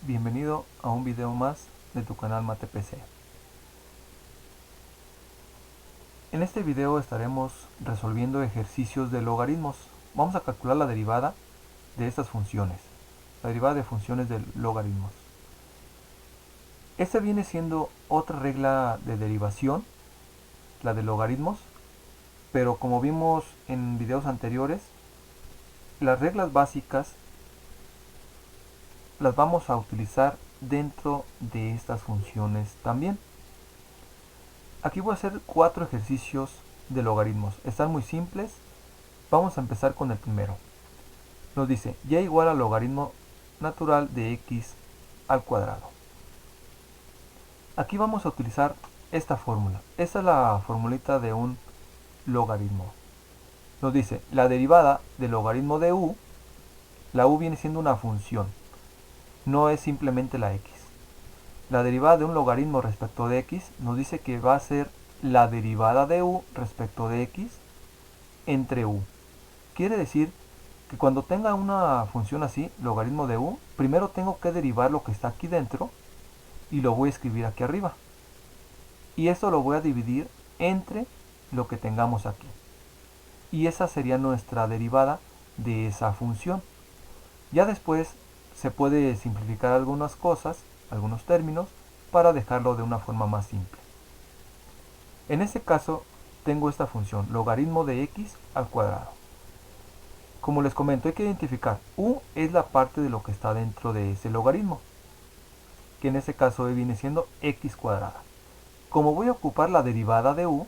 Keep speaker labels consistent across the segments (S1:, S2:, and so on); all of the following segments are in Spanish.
S1: Bienvenido a un video más de tu canal MatePC. En este video estaremos resolviendo ejercicios de logaritmos. Vamos a calcular la derivada de estas funciones, la derivada de funciones de logaritmos. Esta viene siendo otra regla de derivación, la de logaritmos, pero como vimos en videos anteriores, las reglas básicas las vamos a utilizar dentro de estas funciones también. Aquí voy a hacer 4 ejercicios de logaritmos. Están muy simples. Vamos a empezar con el primero. Nos dice y igual al logaritmo natural de x al cuadrado. Aquí vamos a utilizar esta fórmula. Esta es la formulita de un logaritmo. Nos dice la derivada del logaritmo de u. La u viene siendo una función. No es simplemente la x. La derivada de un logaritmo respecto de x nos dice que va a ser la derivada de u respecto de x entre u. Quiere decir que cuando tenga una función así, logaritmo de u, primero tengo que derivar lo que está aquí dentro y lo voy a escribir aquí arriba. Y eso lo voy a dividir entre lo que tengamos aquí. Y esa sería nuestra derivada de esa función. Ya después se puede simplificar algunas cosas, algunos términos, para dejarlo de una forma más simple. En este caso tengo esta función, logaritmo de x al cuadrado. Como les comento, hay que identificar, u es la parte de lo que está dentro de ese logaritmo, que en este caso viene siendo x cuadrada. Como voy a ocupar la derivada de u,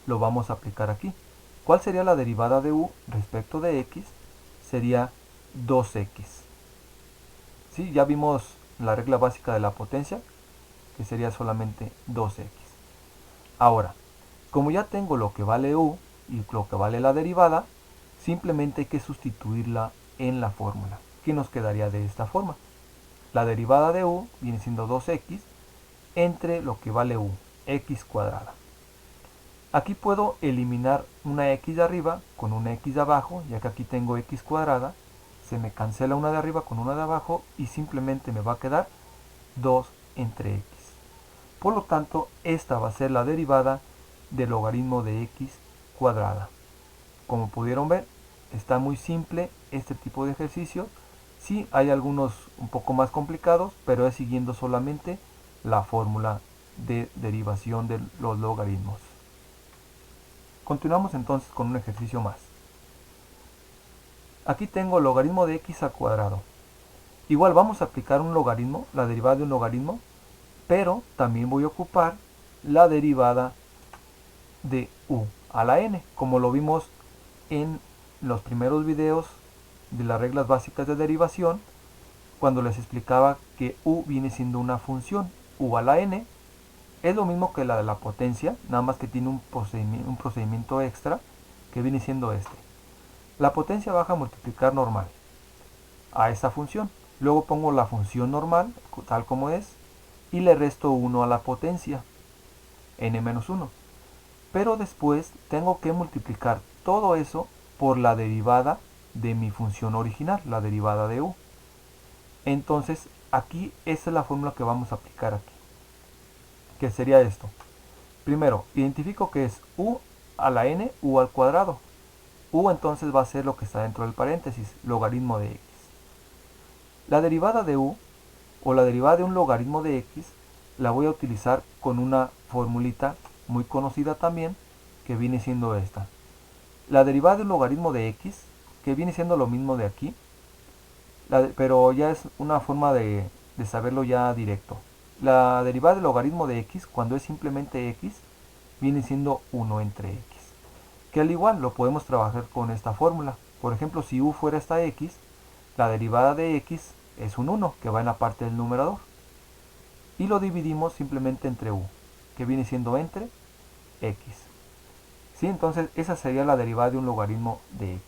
S1: lo vamos a aplicar aquí. ¿Cuál sería la derivada de u respecto de x? Sería 2x. ¿Sí? Ya vimos la regla básica de la potencia, que sería solamente 2x. Ahora, como ya tengo lo que vale u y lo que vale la derivada, simplemente hay que sustituirla en la fórmula. ¿Qué nos quedaría de esta forma? La derivada de u viene siendo 2x entre lo que vale u, x cuadrada. Aquí puedo eliminar una x de arriba con una x de abajo, ya que aquí tengo x cuadrada. Se me cancela una de arriba con una de abajo y simplemente me va a quedar 2 entre x. Por lo tanto, esta va a ser la derivada del logaritmo de x cuadrada. Como pudieron ver, está muy simple este tipo de ejercicio. Sí, hay algunos un poco más complicados, pero es siguiendo solamente la fórmula de derivación de los logaritmos. Continuamos entonces con un ejercicio más. Aquí tengo el logaritmo de x al cuadrado. Igual vamos a aplicar un logaritmo, la derivada de un logaritmo, pero también voy a ocupar la derivada de u a la n, como lo vimos en los primeros videos de las reglas básicas de derivación, cuando les explicaba que u viene siendo una función. U a la n es lo mismo que la de la potencia, nada más que tiene un procedimiento extra que viene siendo este. La potencia baja a multiplicar normal a esa función. Luego pongo la función normal, tal como es, y le resto 1 a la potencia, n-1. Pero después tengo que multiplicar todo eso por la derivada de mi función original, la derivada de u. Entonces, aquí esa es la fórmula que vamos a aplicar aquí. ¿Qué sería esto? Primero, identifico que es u a la n, u al cuadrado. U entonces va a ser lo que está dentro del paréntesis, logaritmo de x. La derivada de u, o la derivada de un logaritmo de x, la voy a utilizar con una formulita muy conocida también, que viene siendo esta. La derivada de un logaritmo de x, que viene siendo lo mismo de aquí, pero ya es una forma de saberlo ya directo. La derivada del logaritmo de x, cuando es simplemente x, viene siendo 1 entre x. Que al igual lo podemos trabajar con esta fórmula. Por ejemplo, si u fuera esta x, la derivada de x es un 1, que va en la parte del numerador. Y lo dividimos simplemente entre u, que viene siendo entre x. ¿Sí? Entonces esa sería la derivada de un logaritmo de x.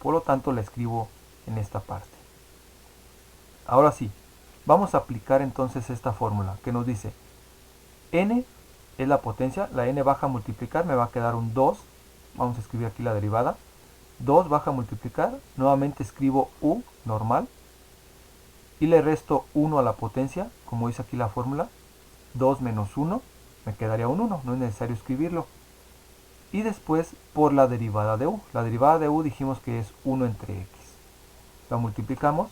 S1: Por lo tanto la escribo en esta parte. Ahora sí, vamos a aplicar entonces esta fórmula que nos dice n es la potencia, la n baja a multiplicar, me va a quedar un 2. Vamos a escribir aquí la derivada. 2 baja a multiplicar, nuevamente escribo u normal. y le resto 1 a la potencia, como dice aquí la fórmula, 2 menos 1, me quedaría un 1, no es necesario escribirlo. Y después por la derivada de u. La derivada de u dijimos que es 1 entre x. La multiplicamos.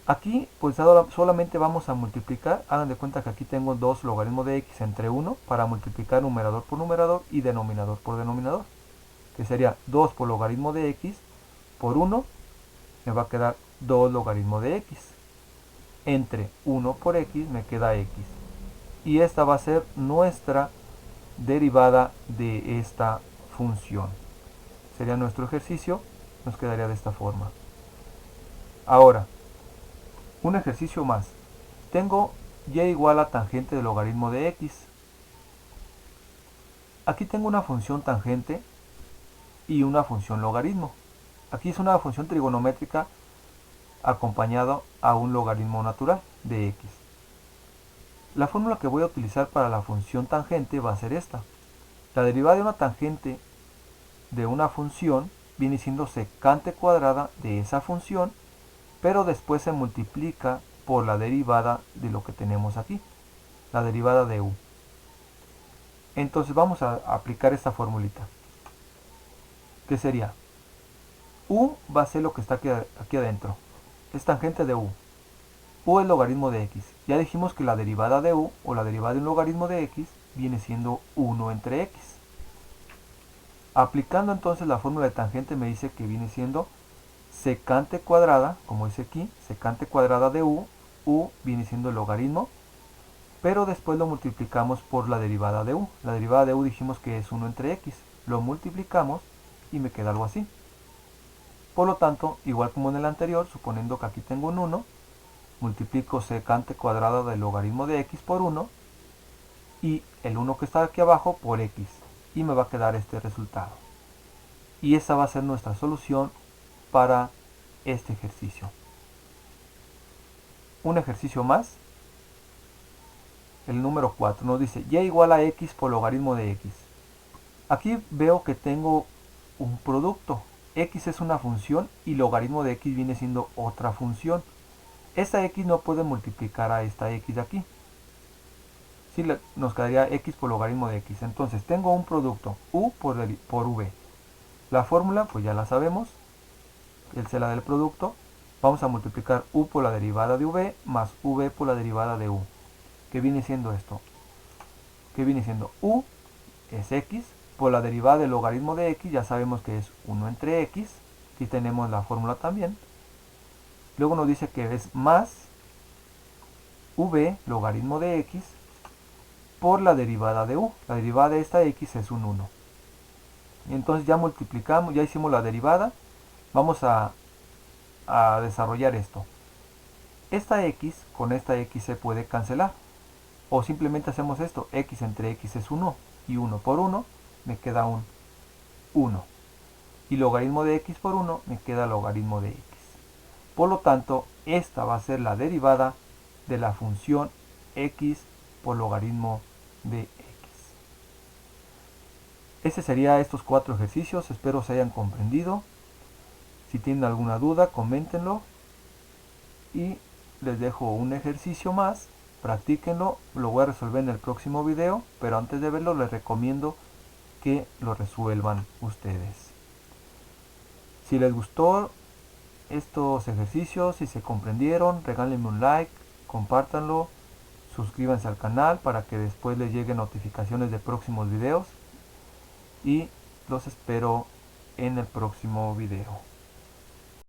S1: Aquí pues solamente vamos a multiplicar. Hagan de cuenta que aquí tengo 2 logaritmos de x entre 1 para multiplicar numerador por numerador y denominador por denominador. Que sería 2 por logaritmo de x por 1. Me va a quedar 2 logaritmos de x. Entre 1 por x me queda x. Y esta va a ser nuestra derivada de esta función. Sería nuestro ejercicio, nos quedaría de esta forma. Ahora, un ejercicio más. Tengo y igual a tangente del logaritmo de x. Aquí tengo una función tangente y una función logaritmo. Aquí es una función trigonométrica acompañado a un logaritmo natural de x. La fórmula que voy a utilizar para la función tangente va a ser esta. La derivada de una tangente de una función viene siendo secante cuadrada de esa función, pero después se multiplica por la derivada de lo que tenemos aquí, la derivada de u. Entonces vamos a aplicar esta formulita, que sería u va a ser lo que está aquí adentro, es tangente de u. U es logaritmo de x. Ya dijimos que la derivada de u, o la derivada de un logaritmo de x, viene siendo 1 entre x. Aplicando entonces la fórmula de tangente me dice que viene siendo secante cuadrada, como dice aquí, secante cuadrada de u viene siendo el logaritmo, pero después lo multiplicamos por la derivada de u. La derivada de u dijimos que es 1 entre x. Lo multiplicamos y me queda algo así. Por lo tanto, igual como en el anterior, suponiendo que aquí tengo un 1, multiplico secante cuadrada del logaritmo de x por 1 y el 1 que está aquí abajo por x, y me va a quedar este resultado. Y esa va a ser nuestra solución para este ejercicio. Un ejercicio más, el número 4, nos dice y igual a x por logaritmo de x. Aquí veo que tengo un producto. X es una función y logaritmo de x viene siendo otra función. Esta x no puede multiplicar a esta x de aquí. Sí, nos quedaría x por logaritmo de x. Entonces tengo un producto u por v. La fórmula pues ya la sabemos, es la del producto. Vamos a multiplicar u por la derivada de v más v por la derivada de u. ¿Qué viene siendo esto? ¿Qué viene siendo? U es x por la derivada del logaritmo de x, ya sabemos que es 1 entre x. Aquí tenemos la fórmula también. Luego nos dice que es más v logaritmo de x por la derivada de u. La derivada de esta x es un 1. Entonces ya multiplicamos, ya hicimos la derivada. Vamos a desarrollar esto. Esta x con esta x se puede cancelar. O simplemente hacemos esto. X entre x es 1. Y 1 por 1 me queda un 1. Y logaritmo de x por 1 me queda logaritmo de x. Por lo tanto, esta va a ser la derivada de la función x por logaritmo de x. Ese sería estos 4 ejercicios. Espero se hayan comprendido. Si tienen alguna duda, coméntenlo. Y les dejo un ejercicio más. Practíquenlo. Lo voy a resolver en el próximo video. Pero antes de verlo, les recomiendo que lo resuelvan ustedes. Si les gustó estos ejercicios, si se comprendieron, regálenme un like, compártanlo, suscríbanse al canal para que después les lleguen notificaciones de próximos videos y los espero en el próximo video.